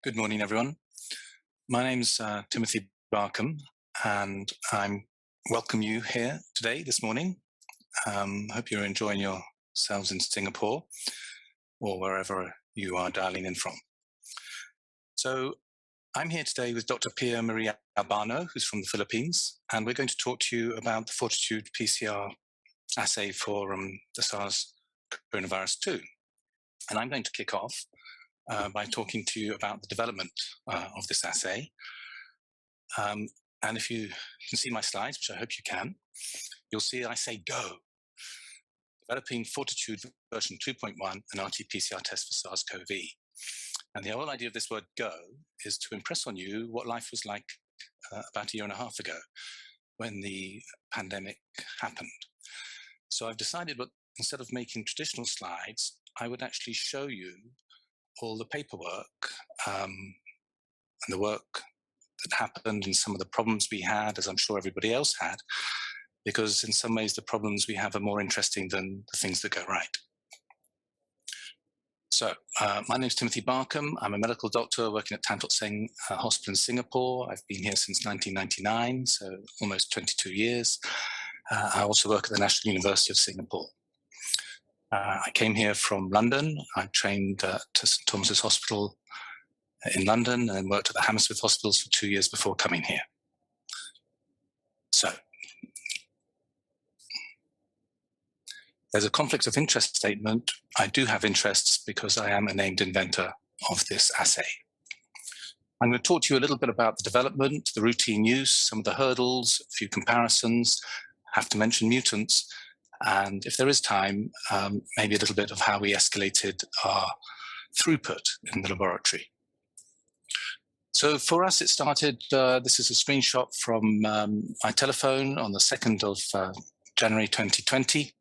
Good morning, everyone. My name's Timothy Barkham, and I welcome you here today, this morning. Hope you're enjoying yourselves in Singapore or wherever you are dialing in from. So I'm here today with Dr. Pia Maria Albano, who's from the Philippines, and we're going to talk to you about the Fortitude PCR assay for the SARS coronavirus 2. And I'm going to kick off by talking to you about the development of this assay. And if you can see my slides, which I hope you can, you'll see I say go. Developing Fortitude version 2.1, an RT-PCR test for SARS-CoV. And the whole idea of this word go is to impress on you what life was like about a year and a half ago when the pandemic happened. So I've decided that instead of making traditional slides, I would actually show you all the paperwork and the work that happened and some of the problems we had, as I'm sure everybody else had, because in some ways the problems we have are more interesting than the things that go right. So my name is Timothy Barkham. I'm a medical doctor working at Tan Tock Seng Hospital in Singapore. I've been here since 1999, so almost 22 years. I also work at the National University of Singapore. I came here from London. I trained at St Thomas's Hospital in London and worked at the Hammersmith Hospitals for 2 years before coming here. So there's a conflict of interest statement. I do have interests because I am a named inventor of this assay. I'm going to talk to you a little bit about the development, the routine use, some of the hurdles, a few comparisons, have to mention mutants, and if there is time, maybe a little bit of how we escalated our throughput in the laboratory. So for us, it started, this is a screenshot from my telephone on the 2nd of January 2020.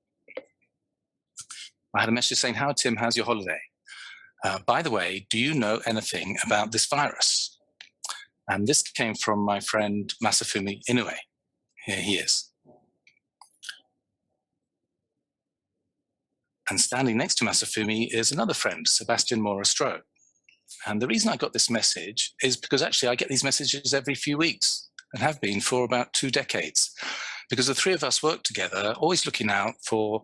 I had a message saying, "How, Tim, how's your holiday? By the way, do you know anything about this virus?" And this came from my friend Masafumi Inoue. Here he is. And standing next to Masafumi is another friend, Sebastian Morastro. And the reason I got this message is because actually I get these messages every few weeks and have been for about 2 decades. Because the three of us work together, always looking out for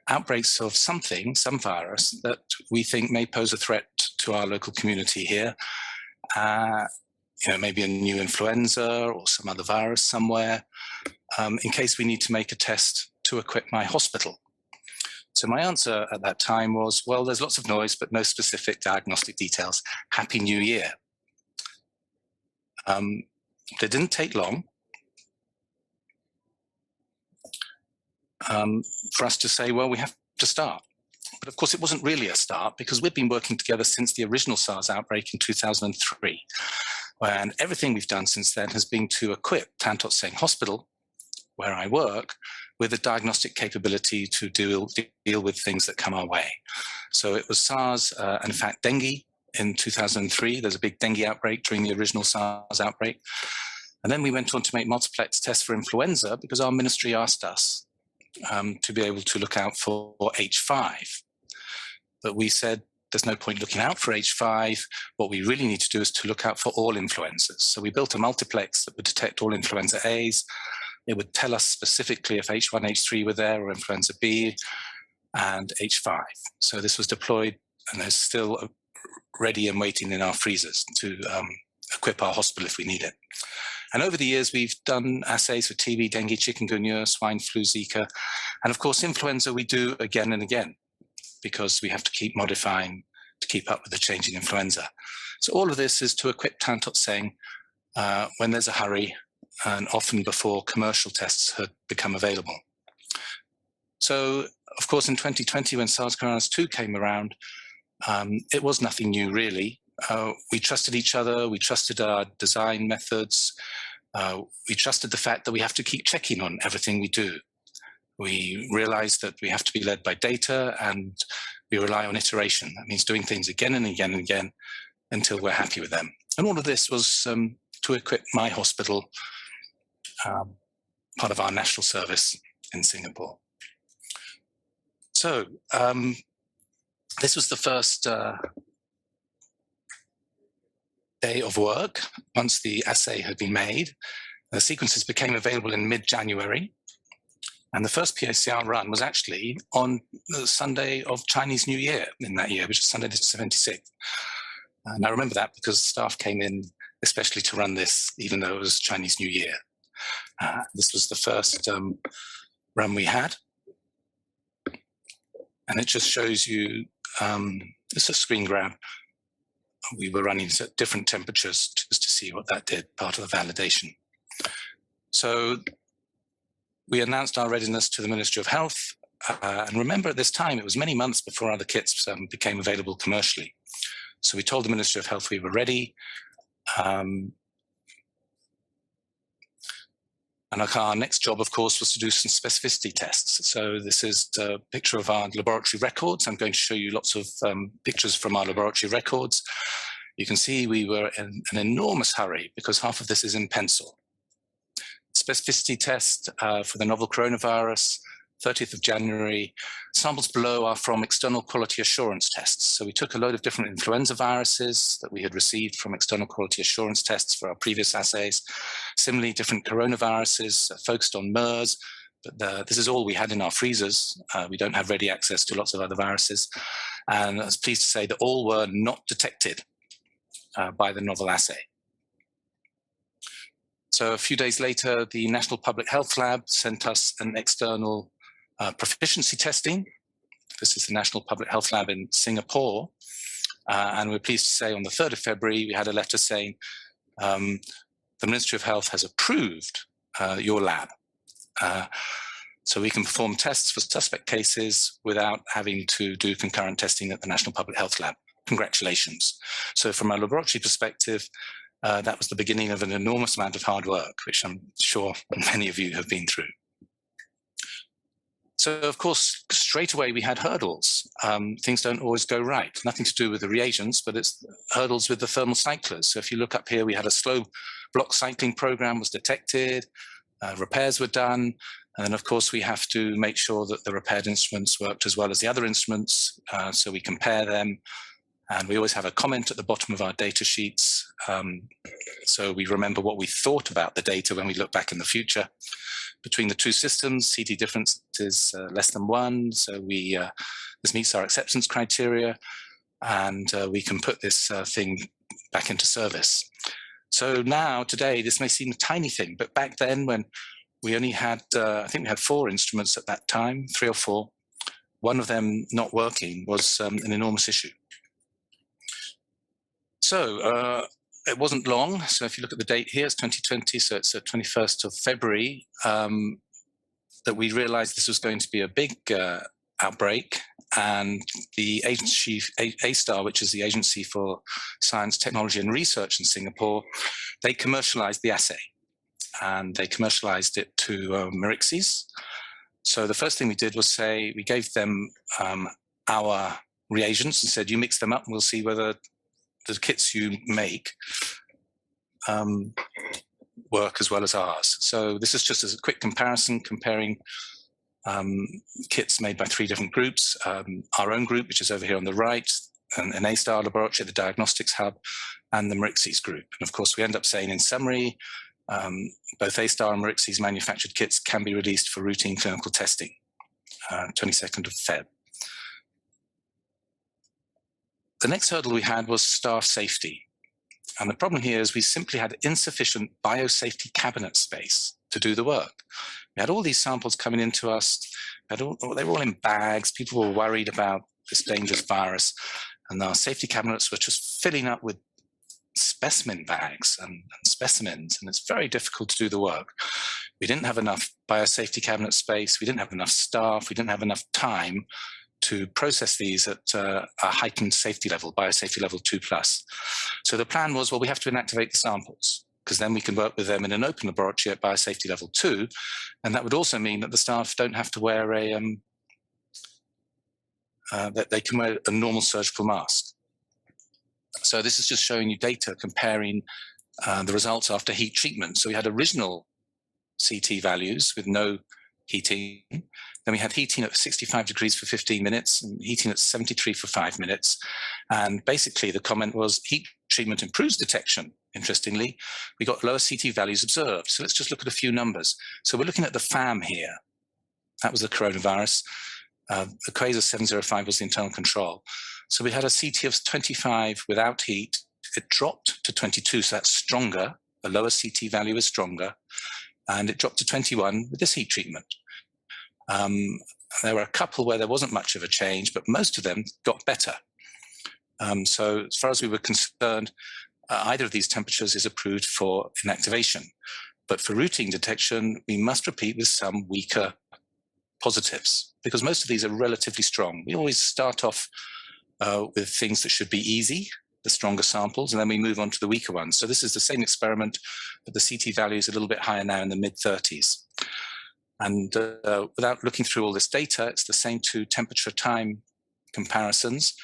outbreaks of something, some virus, that we think may pose a threat to our local community here. Maybe a new influenza or some other virus somewhere, in case we need to make a test to equip my hospital. So my answer at that time was, well, there's lots of noise, but no specific diagnostic details. Happy New Year. They didn't take long for us to say, well, we have to start. But of course, it wasn't really a start because we've been working together since the original SARS outbreak in 2003. And everything we've done since then has been to equip Tan Tock Seng Hospital, where I work, with a diagnostic capability to deal with things that come our way. So it was SARS and in fact dengue in 2003. There's a big dengue outbreak during the original SARS outbreak. And then we went on to make multiplex tests for influenza because our ministry asked us to be able to look out for H5. But we said, there's no point looking out for H5. What we really need to do is to look out for all influenzas. So we built a multiplex that would detect all influenza A's. It would tell us specifically if H1, H3 were there or influenza B and H5. So this was deployed and is still ready and waiting in our freezers to equip our hospital if we need it. And over the years, we've done assays for TB, dengue, chikungunya, swine flu, Zika. And of course, influenza we do again and again because we have to keep modifying to keep up with the changing influenza. So all of this is to equip Tan Tock Seng when there's a hurry, and often before commercial tests had become available. So, of course, in 2020, when SARS-CoV-2 came around, it was nothing new, really. We trusted each other, we trusted our design methods, we trusted the fact that we have to keep checking on everything we do. We realized that we have to be led by data, and we rely on iteration. That means doing things again and again and again until we're happy with them. And all of this was to equip my hospital, part of our national service in Singapore. So this was the first day of work, once the assay had been made. The sequences became available in mid-January. And the first PCR run was actually on the Sunday of Chinese New Year in that year, which is Sunday the 76th. And I remember that because staff came in especially to run this, even though it was Chinese New Year. This was the first run we had. And it just shows you, it's a screen grab. We were running at different temperatures just to see what that did, part of the validation. So we announced our readiness to the Ministry of Health. And remember, at this time, it was many months before other kits became available commercially. So we told the Ministry of Health we were ready. And our next job, of course, was to do some specificity tests. So this is a picture of our laboratory records. I'm going to show you lots of pictures from our laboratory records. You can see we were in an enormous hurry because half of this is in pencil. Specificity test for the novel coronavirus, 30th of January. Samples below are from external quality assurance tests. So we took a load of different influenza viruses that we had received from external quality assurance tests for our previous assays. Similarly, different coronaviruses focused on MERS, but this is all we had in our freezers. We don't have ready access to lots of other viruses. And I was pleased to say that all were not detected by the novel assay. So a few days later, the National Public Health Lab sent us an external proficiency testing. This is the National Public Health Lab in Singapore. And we're pleased to say on the 3rd of February, we had a letter saying the Ministry of Health has approved your lab. So we can perform tests for suspect cases without having to do concurrent testing at the National Public Health Lab. Congratulations. So from a laboratory perspective, that was the beginning of an enormous amount of hard work, which I'm sure many of you have been through. So, of course, straight away we had hurdles. Things don't always go right. Nothing to do with the reagents, but it's hurdles with the thermal cyclers. So if you look up here, we had a slow block cycling program was detected, repairs were done, and then, of course, we have to make sure that the repaired instruments worked as well as the other instruments, so we compare them. And we always have a comment at the bottom of our data sheets. So we remember what we thought about the data when we look back in the future. Between the two systems, CT difference is less than 1. So this meets our acceptance criteria. And we can put this thing back into service. So now, today, this may seem a tiny thing. But back then, when we only had, I think we had 4 instruments at that time, 3 or 4. One of them not working was an enormous issue. So it wasn't long. So if you look at the date here, it's 2020, so it's the 21st of February, that we realized this was going to be a big outbreak. And the agency, A*STAR, which is the Agency for Science, Technology and Research in Singapore, they commercialized the assay. And they commercialized it to MIRXES. So the first thing we did was say, we gave them our reagents and said, you mix them up and we'll see whether the kits you make work as well as ours. So this is just as a quick comparison, comparing kits made by 3 different groups. Our own group, which is over here on the right, an A*STAR laboratory, the Diagnostics Hub, and the MIRXES group. And of course, we end up saying in summary, both A*STAR and MIRXES manufactured kits can be released for routine clinical testing, 22nd of Feb. The next hurdle we had was staff safety. And the problem here is we simply had insufficient biosafety cabinet space to do the work. We had all these samples coming into us. They were all in bags. People were worried about this dangerous virus. And our safety cabinets were just filling up with specimen bags and specimens. And it's very difficult to do the work. We didn't have enough biosafety cabinet space. We didn't have enough staff. We didn't have enough time to process these at a heightened safety level, biosafety level 2+. So the plan was, well, we have to inactivate the samples, because then we can work with them in an open laboratory at biosafety level 2. And that would also mean that the staff don't have to wear that they can wear a normal surgical mask. So this is just showing you data comparing the results after heat treatment. So we had original CT values with no heating. Then we had heating at 65 degrees for 15 minutes and heating at 73 for 5 minutes. And basically the comment was heat treatment improves detection. Interestingly, we got lower CT values observed. So let's just look at a few numbers. So we're looking at the FAM here. That was the coronavirus. The Quasar 705 was the internal control. So we had a CT of 25 without heat. It dropped to 22, so that's stronger. The lower CT value is stronger. And it dropped to 21 with this heat treatment. There were a couple where there wasn't much of a change, but most of them got better. So as far as we were concerned, either of these temperatures is approved for inactivation. But for routine detection, we must repeat with some weaker positives, because most of these are relatively strong. We always start off with things that should be easy, the stronger samples, and then we move on to the weaker ones. So this is the same experiment, but the CT value is a little bit higher now in the mid-30s. And without looking through all this data, it's the same two temperature time comparisons.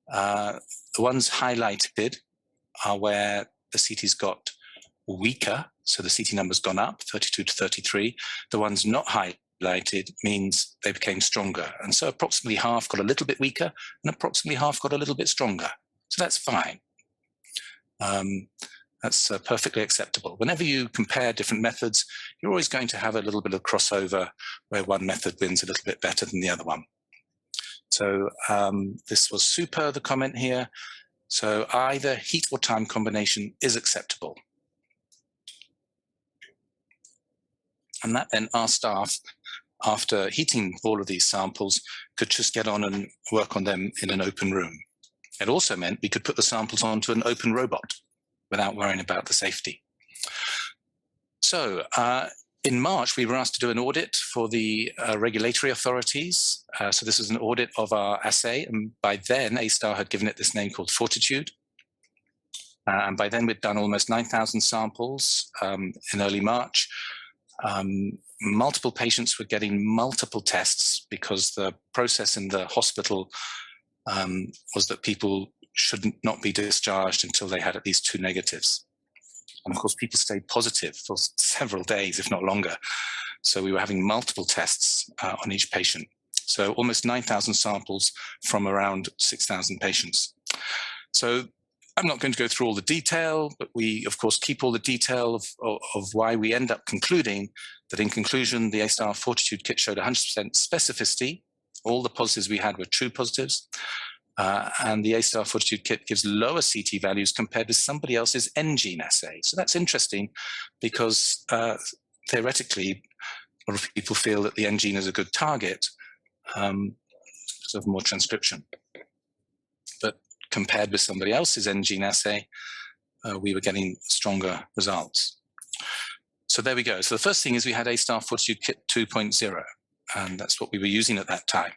The ones highlighted are where the CT's got weaker, so the CT number's gone up, 32 to 33. The ones not highlighted means they became stronger. And so approximately half got a little bit weaker and approximately half got a little bit stronger. So that's fine. That's perfectly acceptable. Whenever you compare different methods, you're always going to have a little bit of crossover where one method wins a little bit better than the other one. So this was super, the comment here. So either heat or time combination is acceptable. And that then our staff, after heating all of these samples, could just get on and work on them in an open room. It also meant we could put the samples onto an open robot without worrying about the safety. So in March, we were asked to do an audit for the regulatory authorities. So this was an audit of our assay. And by then, A-Star had given it this name called Fortitude. And by then, we'd done almost 9,000 samples in early March. Multiple patients were getting multiple tests because the process in the hospital was that people should not be discharged until they had at least 2 negatives. And of course, people stayed positive for several days, if not longer. So we were having multiple tests on each patient. So almost 9,000 samples from around 6,000 patients. So I'm not going to go through all the detail, but we, of course, keep all the detail of why we end up concluding that in conclusion, the A-Star Fortitude kit showed 100% specificity. All the positives we had were true positives. And the A-Star Fortitude kit gives lower CT values compared with somebody else's N-gene assay. So that's interesting because theoretically, a lot of people feel that the N-gene is a good target because of more transcription. But compared with somebody else's N-gene assay, we were getting stronger results. So there we go. So the first thing is we had A-Star Fortitude Kit 2.0, and that's what we were using at that time.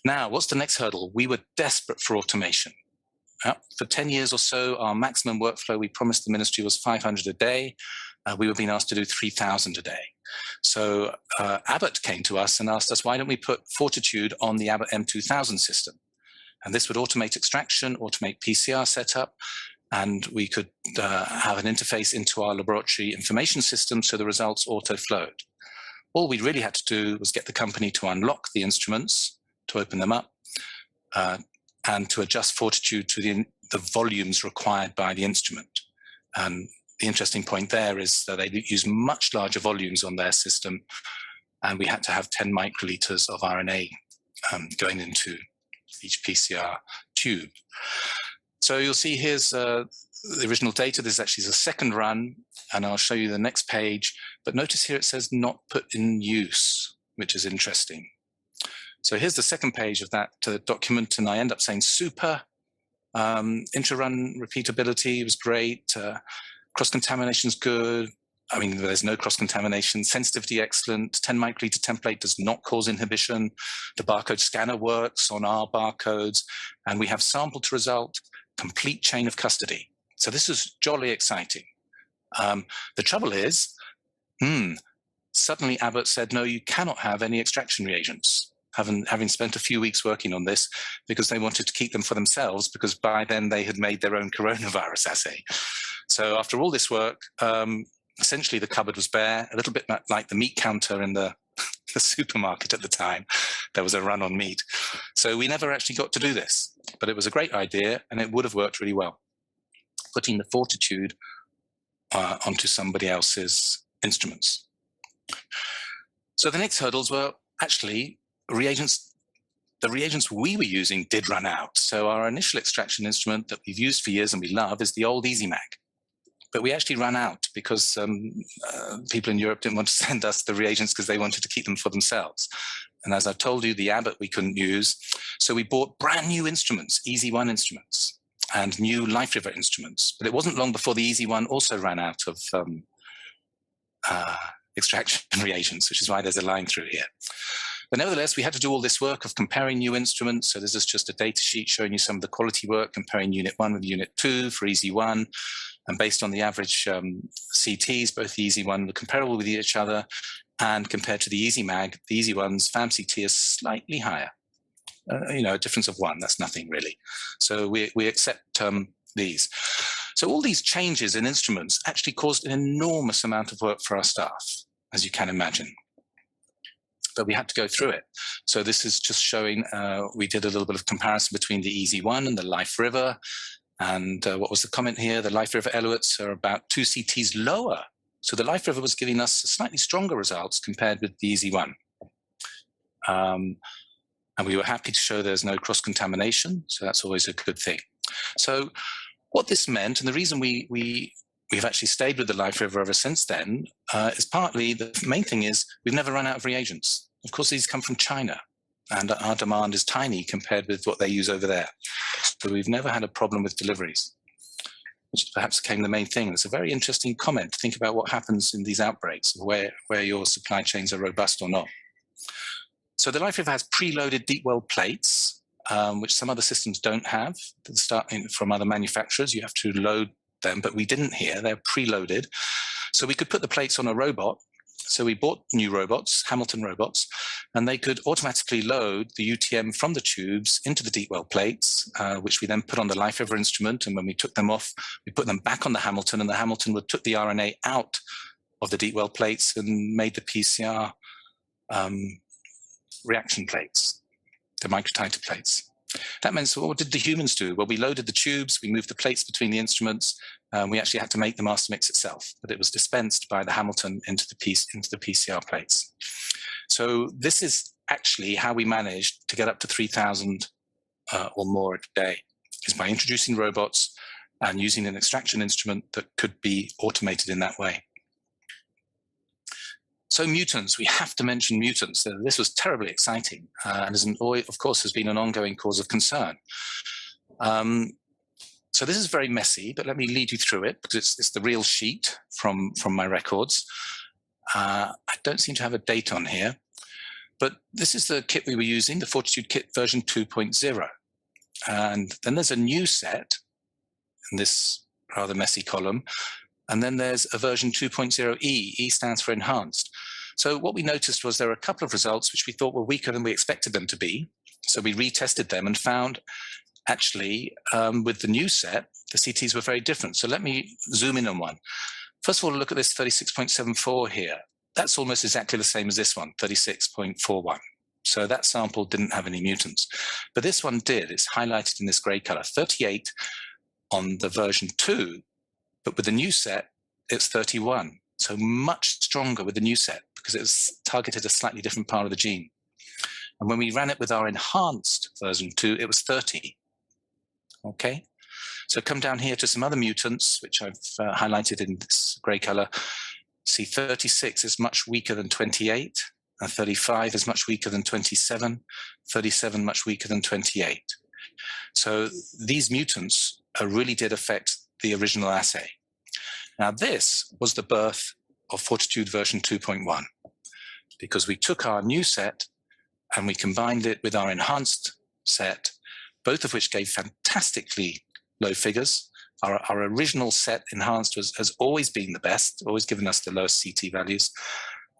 Now, what's the next hurdle? We were desperate for automation. For 10 years or so, our maximum workflow we promised the ministry was 500 a day. We were being asked to do 3,000 a day. So Abbott came to us and asked us, why don't we put Fortitude on the Abbott M2000 system? And this would automate extraction, automate PCR setup, and we could have an interface into our laboratory information system so the results auto-flowed. All we really had to do was get the company to unlock the instruments, to open them up, and to adjust Fortitude to the volumes required by the instrument. And the interesting point there is that they use much larger volumes on their system, and we had to have 10 microliters of RNA going into each PCR tube. So you'll see here's the original data. This is actually the second run, and I'll show you the next page. But notice here it says not put in use, which is interesting. So here's the second page of that document, and I end up saying super. Intra-run repeatability was great. Cross-contamination is good. I mean, there's no cross-contamination. Sensitivity excellent. 10 microliter template does not cause inhibition. The barcode scanner works on our barcodes, and we have sample to result, complete chain of custody. So this is jolly exciting. The trouble is, suddenly Abbott said, no, you cannot have any extraction reagents. Having spent a few weeks working on this because they wanted to keep them for themselves because by then they had made their own coronavirus assay. So after all this work, essentially the cupboard was bare, a little bit like the meat counter in the the supermarket at the time. There was a run on meat. So we never actually got to do this, but it was a great idea and it would have worked really well. Putting the Fortitude onto somebody else's instruments. So the next hurdles were actually reagents. The reagents we were using did run out. So our initial extraction instrument that we've used for years and we love is the old EasyMag. But we actually ran out because people in Europe didn't want to send us the reagents because they wanted to keep them for themselves. And as I told you, the Abbott we couldn't use. So we bought brand new instruments, EZ1 instruments, and new Life River instruments. But it wasn't long before the EZ1 also ran out of extraction reagents, which is why there's a line through here. But nevertheless, we had to do all this work of comparing new instruments. So this is just a data sheet showing you some of the quality work, comparing Unit 1 with Unit 2 for EZ1. And based on the average CTs, both the EZ1 were comparable with each other. And compared to the EasyMag, the EZ1's FAM-CT is slightly higher. A difference of 1, that's nothing really. So we accept these. So all these changes in instruments actually caused an enormous amount of work for our staff, as you can imagine. But we had to go through it. So this is just showing, we did a little bit of comparison between the EZ1 and the Life River. And what was the comment here? The Life River eluates are about 2 CTs lower. So the Life River was giving us slightly stronger results compared with the EZ1. And we were happy to show there's no cross-contamination. So that's always a good thing. So what this meant, and the reason we've actually stayed with the Life River ever since then, is partly, the main thing is we've never run out of reagents. Of course, these come from China, and our demand is tiny compared with what they use over there. So we've never had a problem with deliveries, which perhaps became the main thing. It's a very interesting comment to think about what happens in these outbreaks, where your supply chains are robust or not. So the Life River has preloaded Deepwell plates, which some other systems don't have. From other manufacturers, you have to load them, but we didn't here. They're preloaded. So we could put the plates on a robot. So we bought new robots, Hamilton robots, and they could automatically load the UTM from the tubes into the Deepwell plates, which we then put on the Life River instrument. And when we took them off, we put them back on the Hamilton, and the Hamilton took the RNA out of the Deepwell plates and made the PCR reaction plates, the microtiter plates. That meant, so what did the humans do? Well, we loaded the tubes, we moved the plates between the instruments, we actually had to make the master mix itself, but it was dispensed by the Hamilton into the PCR plates. So this is actually how we managed to get up to 3,000 or more a day, is by introducing robots and using an extraction instrument that could be automated in that way. So mutants, we have to mention mutants. This was terribly exciting and of course has been an ongoing cause of concern. So this is very messy, but let me lead you through it because it's the real sheet from my records. I don't seem to have a date on here, but this is the kit we were using, the Fortitude kit version 2.0. And then there's a new set in this rather messy column. And then there's a version 2.0E, E stands for enhanced. So what we noticed was there were a couple of results which we thought were weaker than we expected them to be. So we retested them and found actually with the new set, the CTs were very different. So let me zoom in on one. First of all, look at this 36.74 here. That's almost exactly the same as this one, 36.41. So that sample didn't have any mutants. But this one did. It's highlighted in this gray color, 38 on the version 2. But with the new set, it's 31. So much stronger with the new set because it's targeted a slightly different part of the gene. And when we ran it with our enhanced version 2, it was 30. Okay, so come down here to some other mutants, which I've highlighted in this gray color. See, 36 is much weaker than 28, and 35 is much weaker than 27, 37 much weaker than 28. So these mutants really did affect the original assay. Now this was the birth of Fortitude version 2.1, because we took our new set and we combined it with our enhanced set, both of which gave fantastically low figures. Our original set enhanced has always been the best, always given us the lowest CT values.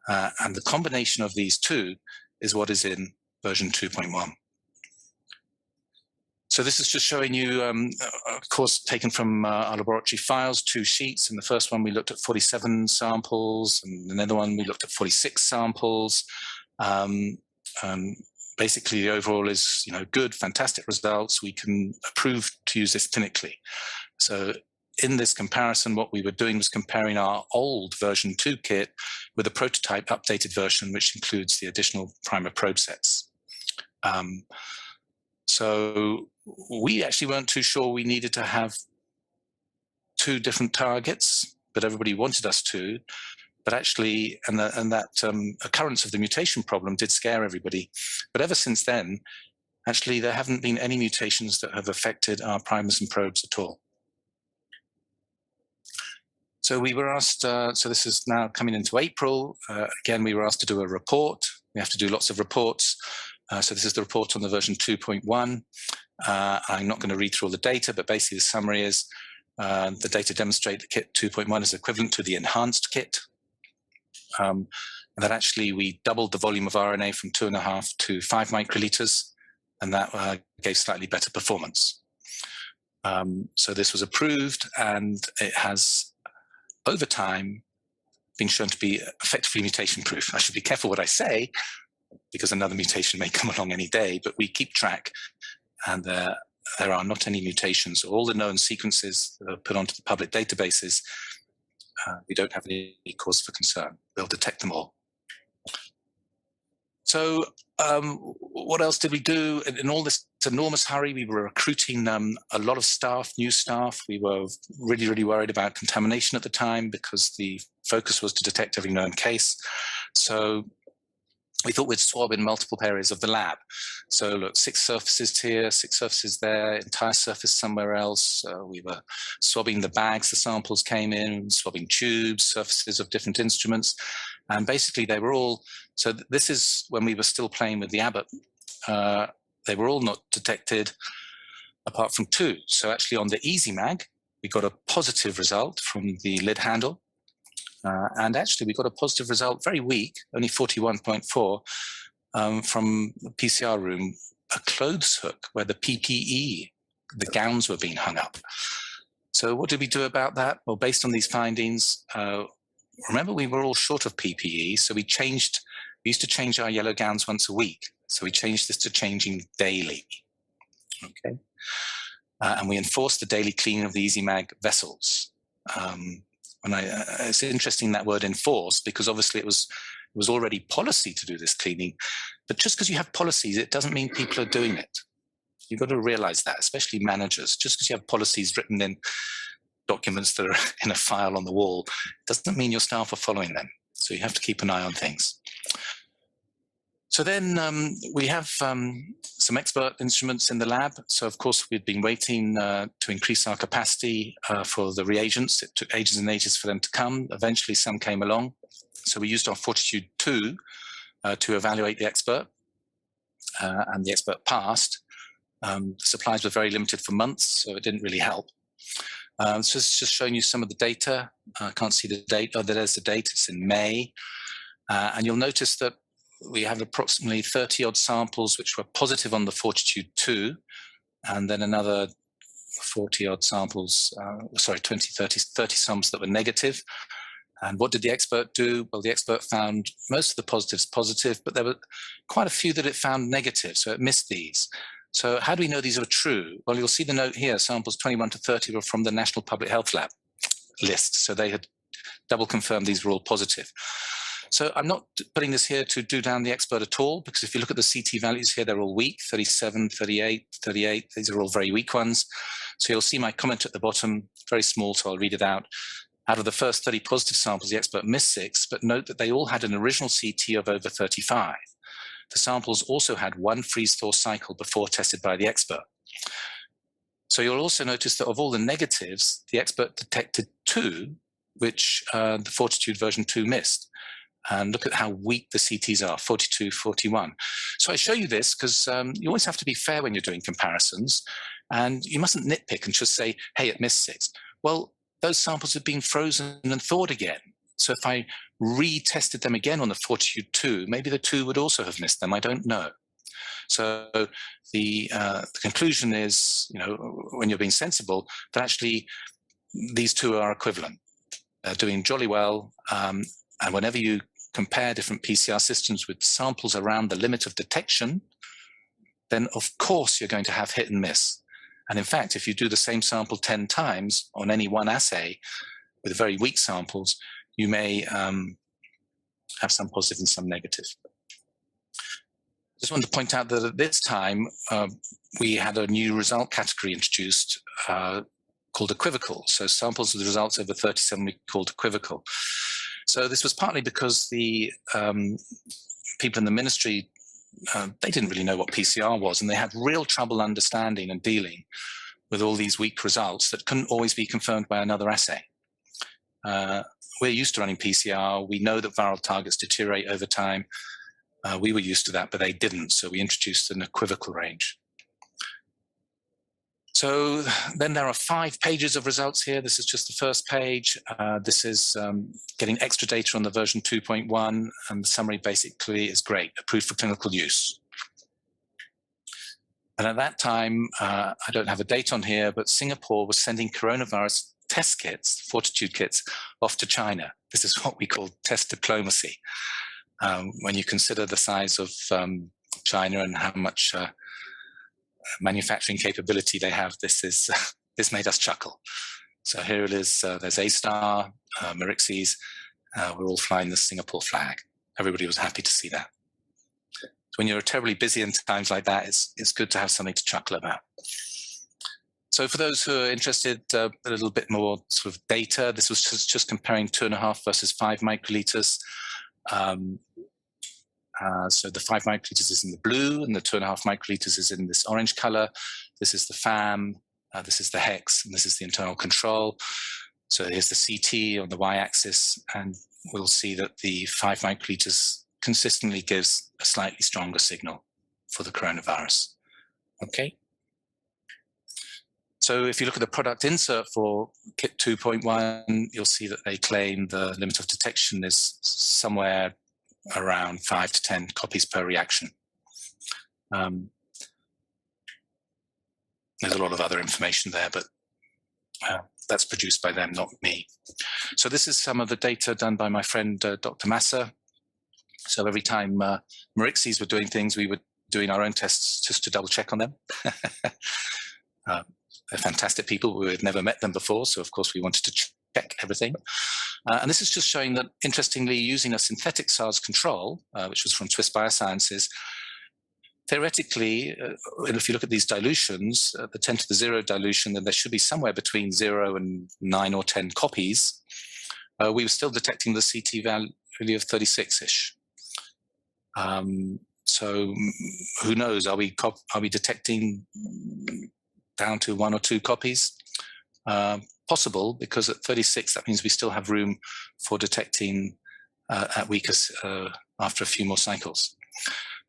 And the combination of these two is what is in version 2.1. So this is just showing you, of course, taken from our laboratory files, 2 sheets. In the first one, we looked at 47 samples, and another one, we looked at 46 samples. Basically, the overall is good, fantastic results. We can approve to use this clinically. So in this comparison, what we were doing was comparing our old version 2 kit with a prototype updated version, which includes the additional primer probe sets. So we actually weren't too sure we needed to have 2 different targets, but everybody wanted us to. But actually, and that occurrence of the mutation problem did scare everybody. But ever since then, actually, there haven't been any mutations that have affected our primers and probes at all. So we were asked, so this is now coming into April. Again, we were asked to do a report. We have to do lots of reports. So this is the report on the version 2.1. I'm not going to read through all the data, but basically the summary is the data demonstrate that kit 2.1 is equivalent to the enhanced kit. And that actually we doubled the volume of RNA from 2.5 to 5 microliters, and that gave slightly better performance. So this was approved, and it has, over time, been shown to be effectively mutation-proof. I should be careful what I say, because another mutation may come along any day, but we keep track, and there are not any mutations. All the known sequences that are put onto the public databases, we don't have any cause for concern. We'll detect them all. So what else did we do? In all this enormous hurry, we were recruiting a lot of staff, new staff. We were really, really worried about contamination at the time because the focus was to detect every known case. So we thought we'd swab in multiple areas of the lab. So look, 6 surfaces here, 6 surfaces there, entire surface somewhere else. We were swabbing the bags the samples came in, swabbing tubes, surfaces of different instruments. And basically they were all, so this is when we were still playing with the Abbott. They were all not detected apart from 2. So actually on the EasyMag, we got a positive result from the lid handle. And actually, we got a positive result, very weak, only 41.4, from the PCR room, a clothes hook where the PPE, the gowns were being hung up. So what did we do about that? Well, based on these findings, remember we were all short of PPE, so we used to change our yellow gowns once a week. So we changed this to changing daily, okay? And we enforced the daily cleaning of the EasyMag vessels. It's interesting that word enforce, because obviously it was already policy to do this cleaning. But just because you have policies, it doesn't mean people are doing it. You've got to realize that, especially managers. Just because you have policies written in documents that are in a file on the wall, doesn't mean your staff are following them. So you have to keep an eye on things. So then we have some expert instruments in the lab. So of course, we'd been waiting to increase our capacity for the reagents. It took ages and ages for them to come. Eventually, some came along. So we used our Fortitude 2 to evaluate the expert, and the expert passed. The supplies were very limited for months, so it didn't really help. So it's just showing you some of the data. I can't see the date. Oh, there's the date. It's in May. And you'll notice that we have approximately 30-odd samples which were positive on the Fortitude 2, and then another 40-odd samples, 30 samples that were negative. And what did the expert do? Well, the expert found most of the positives positive, but there were quite a few that it found negative, so it missed these. So how do we know these are true? Well, you'll see the note here, samples 21 to 30 were from the National Public Health Lab list, so they had double confirmed these were all positive. So I'm not putting this here to do down the expert at all, because if you look at the CT values here, they're all weak, 37, 38, 38. These are all very weak ones. So you'll see my comment at the bottom, very small, so I'll read it out. Out of the first 30 positive samples, the expert missed 6, but note that they all had an original CT of over 35. The samples also had 1 freeze-thaw cycle before tested by the expert. So you'll also notice that of all the negatives, the expert detected 2, which the Fortitude version 2 missed. And look at how weak the CTs are, 42, 41. So I show you this because you always have to be fair when you're doing comparisons, and you mustn't nitpick and just say, hey, it missed 6. Well, those samples have been frozen and thawed again. So if I retested them again on the Fortitude 2, maybe the 2 would also have missed them, I don't know. So the conclusion is, when you're being sensible, that actually these 2 are equivalent. They're doing jolly well, and whenever you compare different PCR systems with samples around the limit of detection, then of course you're going to have hit and miss. And in fact, if you do the same sample 10 times on any one assay with very weak samples, you may have some positive and some negative. Just wanted to point out that at this time, we had a new result category introduced called equivocal. So samples with the results over 37 we called equivocal. So this was partly because the people in the ministry, they didn't really know what PCR was, and they had real trouble understanding and dealing with all these weak results that couldn't always be confirmed by another assay. We're used to running PCR. We know that viral targets deteriorate over time. We were used to that, but they didn't. So we introduced an equivocal range. So then there are 5 pages of results here. This is just the first page. This is getting extra data on the version 2.1, and the summary basically is great, approved for clinical use. And at that time, I don't have a date on here, but Singapore was sending coronavirus test kits, Fortitude kits, off to China. This is what we call test diplomacy. When you consider the size of China and how much manufacturing capability they have, this made us chuckle. So here it is. There's A-Star, MIRXES. We're all flying the Singapore flag. Everybody was happy to see that. So when you're terribly busy in times like that, it's good to have something to chuckle about. So for those who are interested, a little bit more sort of data, this was just comparing 2.5 versus 5 microliters. So the 5 microliters is in the blue, and the 2.5 microliters is in this orange color. This is the FAM, this is the hex, and this is the internal control. So here's the CT on the y-axis, and we'll see that the 5 microliters consistently gives a slightly stronger signal for the coronavirus. Okay. So if you look at the product insert for kit 2.1, you'll see that they claim the limit of detection is somewhere around 5 to 10 copies per reaction. There's a lot of other information there, but that's produced by them, not me. So this is some of the data done by my friend, Dr. Massa. So every time MIRXES were doing things, we were doing our own tests just to double check on them. They're fantastic people. We had never met them before, so of course we wanted to check everything. And this is just showing that, interestingly, using a synthetic SARS control, which was from Swiss Biosciences, theoretically, if you look at these dilutions, the 10 to the 0 dilution, then there should be somewhere between 0 and 9 or 10 copies. We were still detecting the CT value of 36-ish. So who knows? Are we detecting down to 1 or 2 copies? Possible, because at 36, that means we still have room for detecting at weakest after a few more cycles.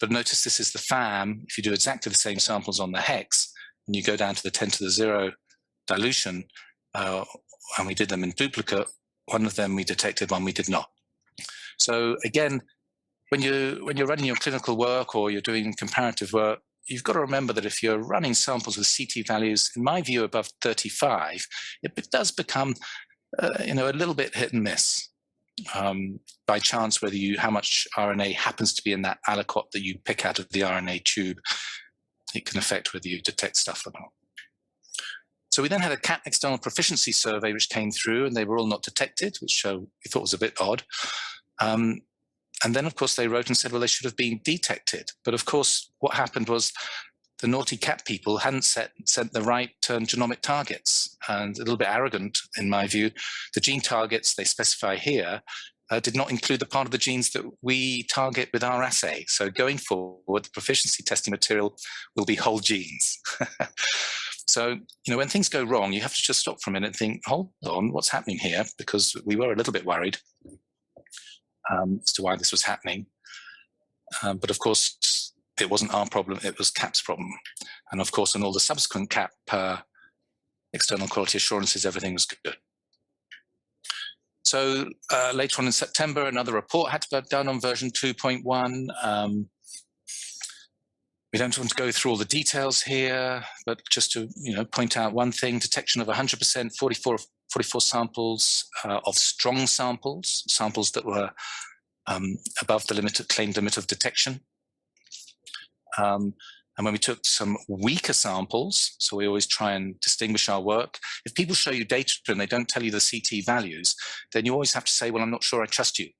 But notice this is the FAM. If you do exactly the same samples on the hex, and you go down to the 10 to the 0 dilution, and we did them in duplicate, one of them we detected, one we did not. So again, when you're running your clinical work or you're doing comparative work, you've got to remember that if you're running samples with CT values, in my view, above 35, it does become, a little bit hit and miss. By chance, how much RNA happens to be in that aliquot that you pick out of the RNA tube, it can affect whether you detect stuff or not. So we then had a CAP external proficiency survey which came through, and they were all not detected, which we thought was a bit odd. And then, of course, they wrote and said, well, they should have been detected. But of course, what happened was the naughty CAP people hadn't sent the right genomic targets. And a little bit arrogant, in my view, the gene targets they specify here did not include the part of the genes that we target with our assay. So going forward, the proficiency testing material will be whole genes. So, when things go wrong, you have to just stop for a minute and think, hold on, what's happening here? Because we were a little bit worried as to why this was happening. But of course, it wasn't our problem, it was CAP's problem. And of course, on all the subsequent CAP external quality assurances, everything was good. So later on in September, another report had to be done on version 2.1. We don't want to go through all the details here, but just to point out one thing: detection of 100%, 44 samples of strong samples that were above the claimed limit of detection. And when we took some weaker samples, so we always try and distinguish our work. If people show you data and they don't tell you the CT values, then you always have to say, well, I'm not sure I trust you.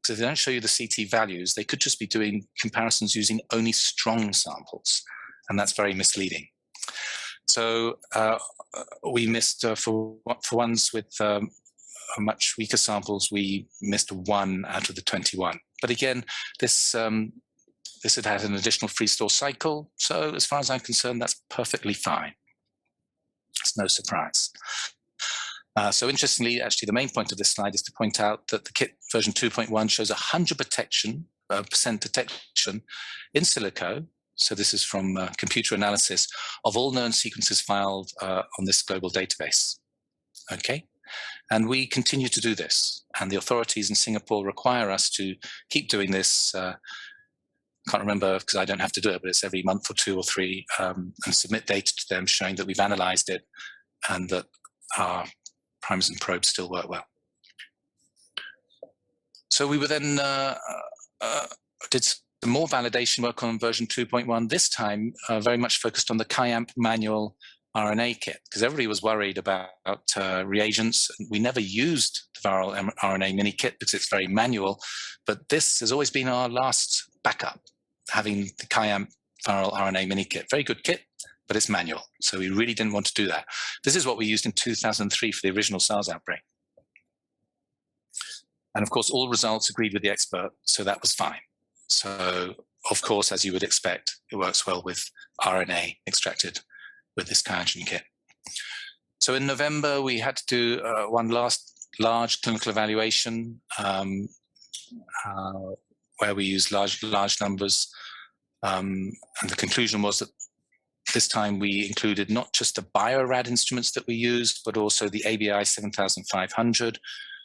Because if they don't show you the CT values, they could just be doing comparisons using only strong samples. And that's very misleading. So we missed, for ones with much weaker samples, we missed 1 out of the 21. But again, this had had an additional freeze-thaw cycle. So as far as I'm concerned, that's perfectly fine. It's no surprise. So interestingly, actually, the main point of this slide is to point out that the kit version 2.1 shows 100% detection in silico. So this is from computer analysis of all known sequences filed on this global database. Okay, and we continue to do this. And the authorities in Singapore require us to keep doing this. Can't remember because I don't have to do it, but it's every month or 2 or 3, and submit data to them showing that we've analyzed it and that our primers and probes still work well. So we were then did some more validation work on version 2.1, this time very much focused on the QIAMP manual RNA kit, because everybody was worried about reagents. We never used the viral RNA mini kit because it's very manual, but this has always been our last backup, having the QIAMP viral RNA mini kit. Very good kit, but it's manual. So we really didn't want to do that. This is what we used in 2003 for the original SARS outbreak. And of course, all results agreed with the expert, so that was fine. So of course, as you would expect, it works well with RNA extracted with this QIAGEN kit. So in November, we had to do one last large clinical evaluation where we used large numbers. And the conclusion was that this time we included not just the Bio-Rad instruments that we used, but also the ABI 7500.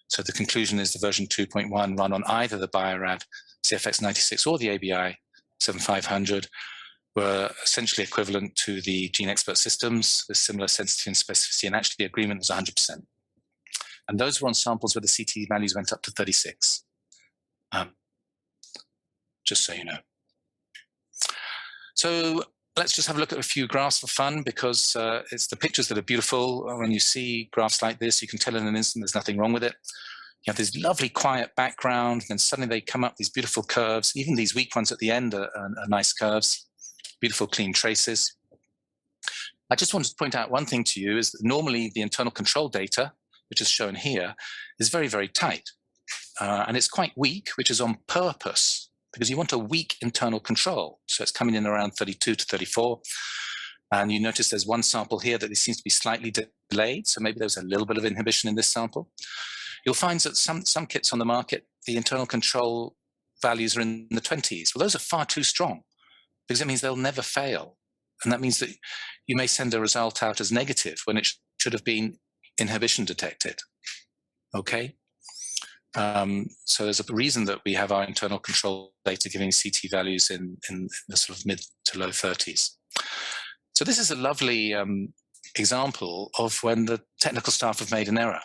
So the conclusion is the version 2.1 run on either the Bio-Rad CFX96 or the ABI 7500 were essentially equivalent to the GeneXpert systems with similar sensitivity and specificity, and actually the agreement was 100%. And those were on samples where the CT values went up to 36. Just so you know. So let's just have a look at a few graphs for fun, because it's the pictures that are beautiful. When you see graphs like this, you can tell in an instant there's nothing wrong with it. You have this lovely quiet background, and then suddenly they come up, these beautiful curves. Even these weak ones at the end are nice curves, beautiful clean traces. I just wanted to point out one thing to you is that normally the internal control data, which is shown here, is very, very tight. And it's quite weak, which is on purpose, because you want a weak internal control. So it's coming in around 32 to 34. And you notice there's one sample here that it seems to be slightly delayed. So maybe there's a little bit of inhibition in this sample. You'll find that some kits on the market, the internal control values are in the 20s. Well, those are far too strong, because it means they'll never fail. And that means that you may send a result out as negative when it should have been inhibition detected. Okay? So there's a reason that we have our internal control data giving CT values in the sort of mid to low 30s. So this is a lovely example of when the technical staff have made an error.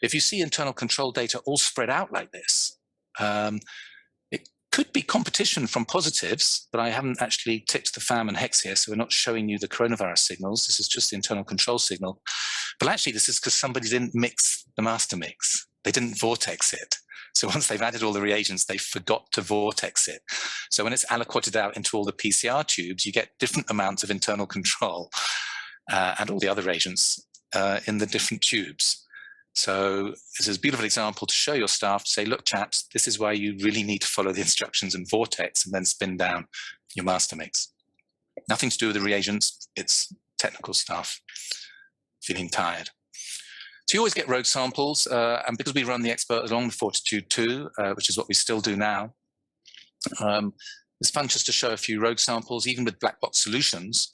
If you see internal control data all spread out like this, it could be competition from positives, but I haven't actually ticked the FAM and hex here, so we're not showing you the coronavirus signals. This is just the internal control signal. But actually, this is because somebody didn't mix the master mix. They didn't vortex it. So once they've added all the reagents, they forgot to vortex it. So when it's aliquoted out into all the PCR tubes, you get different amounts of internal control and all the other reagents in the different tubes. So this is a beautiful example to show your staff, to say, look, chaps, this is why you really need to follow the instructions and vortex and then spin down your master mix. Nothing to do with the reagents. It's technical staff feeling tired. So you always get rogue samples, and because we run the expert along the Fortitude 2, which is what we still do now, it's fun just to show a few rogue samples, even with black box solutions.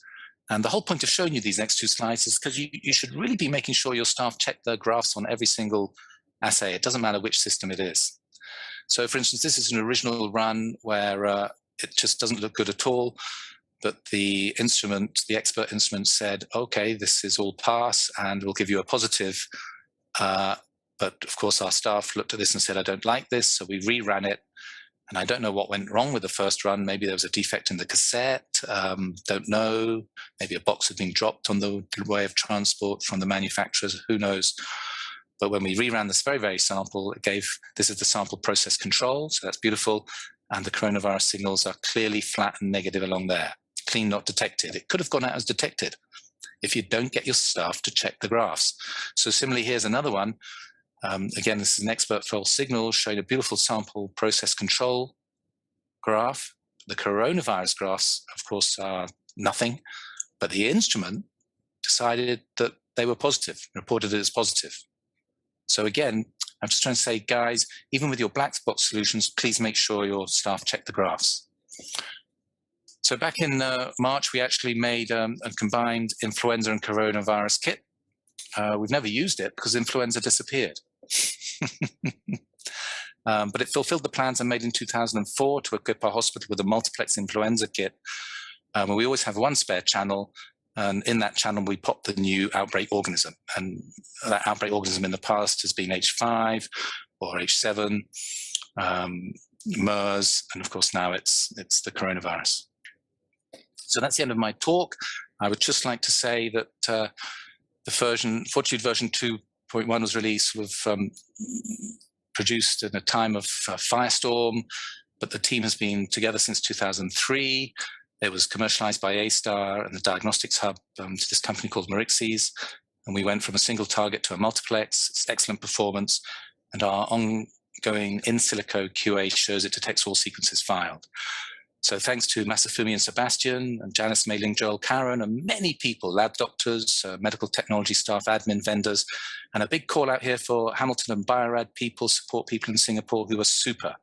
And the whole point of showing you these next 2 slides is because you should really be making sure your staff check their graphs on every single assay. It doesn't matter which system it is. So for instance, this is an original run where it just doesn't look good at all. But the instrument, the expert instrument said, okay, this is all pass and we'll give you a positive But of course, our staff looked at this and said, I don't like this. So we reran it. And I don't know what went wrong with the first run. Maybe there was a defect in the cassette. Don't know. Maybe a box had been dropped on the way of transport from the manufacturers. Who knows? But when we reran this very, very sample, it gave, this is the sample process control. So that's beautiful. And the coronavirus signals are clearly flat and negative along there. Clean, not detected. It could have gone out as detected if you don't get your staff to check the graphs. So similarly, here's another one. Again, this is an expert fault signal showing a beautiful sample process control graph. The coronavirus graphs, of course, are nothing, but the instrument decided that they were positive, reported it as positive. So again, I'm just trying to say, guys, even with your black box solutions, please make sure your staff check the graphs. So back in March, we actually made a combined influenza and coronavirus kit. We've never used it because influenza disappeared. But it fulfilled the plans I made in 2004 to equip our hospital with a multiplex influenza kit. We always have one spare channel, and in that channel we pop the new outbreak organism. And that outbreak organism in the past has been H5 or H7, MERS, and of course now it's the coronavirus. So that's the end of my talk. I would just like to say that the Fortitude version 2.1 was really sort of produced in a time of firestorm, but the team has been together since 2003. It was commercialized by A-Star and the diagnostics hub to this company called MIRXES. And we went from a single target to a multiplex. It's excellent performance. And our ongoing in silico QA shows it detects all sequences filed. So thanks to Masafumi and Sebastian and Janice Mailing, Joel Karen, and many people, lab doctors, medical technology staff, admin vendors, and a big call out here for Hamilton and Biorad people, support people in Singapore who are super.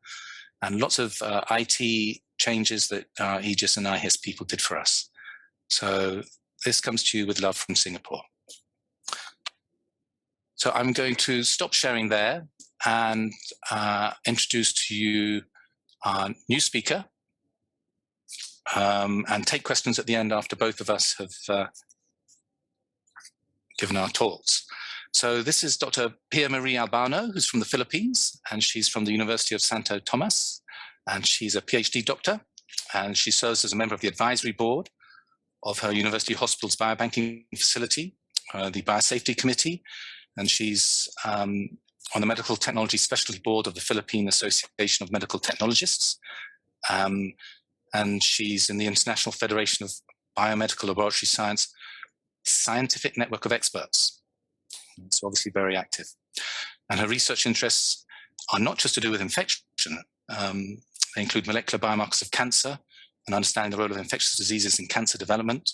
And lots of IT changes that Aegis and IHIS people did for us. So this comes to you with love from Singapore. So I'm going to stop sharing there and introduce to you our new speaker, and take questions at the end after both of us have given our talks. So this is Dr. Pia Marie Albano, who's from the Philippines, and she's from the University of Santo Tomas, and she's a PhD doctor, and she serves as a member of the advisory board of her university hospital's biobanking facility, the Biosafety Committee, and she's on the Medical Technology Specialty Board of the Philippine Association of Medical Technologists, and she's in the International Federation of Biomedical Laboratory Science Scientific Network of Experts. It's obviously very active. And her research interests are not just to do with infection. They include molecular biomarkers of cancer and understanding the role of infectious diseases in cancer development,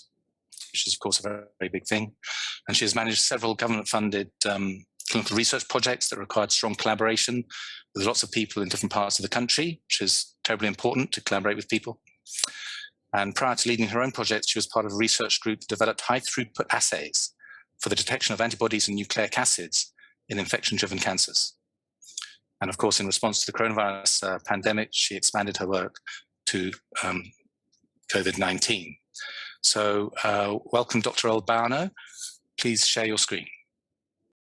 which is, of course, a very, very big thing. And she has managed several government-funded clinical research projects that required strong collaboration with lots of people in different parts of the country, which is terribly important to collaborate with people. And prior to leading her own project, she was part of a research group that developed high-throughput assays for the detection of antibodies and nucleic acids in infection-driven cancers. And of course, in response to the coronavirus pandemic, she expanded her work to COVID-19. So welcome, Dr. Albano. Please share your screen.